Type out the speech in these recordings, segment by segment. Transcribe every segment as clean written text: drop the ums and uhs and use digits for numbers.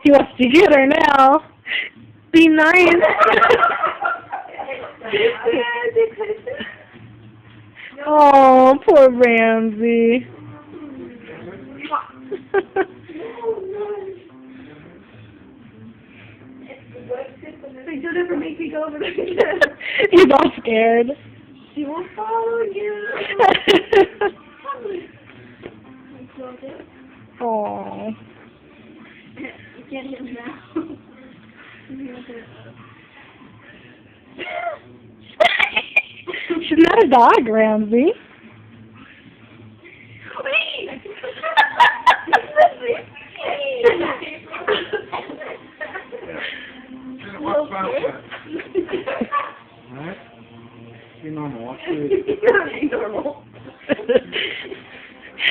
He wants to get her now. Be nice. Oh, poor Ramzee. Like, don't ever make me go over there. He's all scared. She won't follow you. Oh. You can't hit him now. She's not a dog, Ramzee. Alright? Be normal. Watch it. Be normal.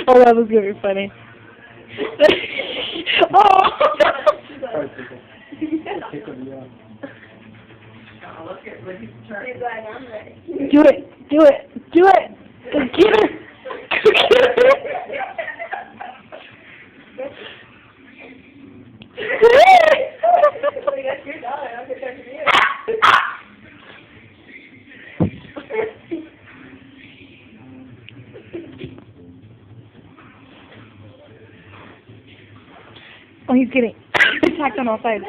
Oh, that was gonna be funny. Oh! Alright, tickle. Tickle, yeah. Do it! Do it! Do it! Go get her! Go get her! Oh, he's getting attacked on all sides.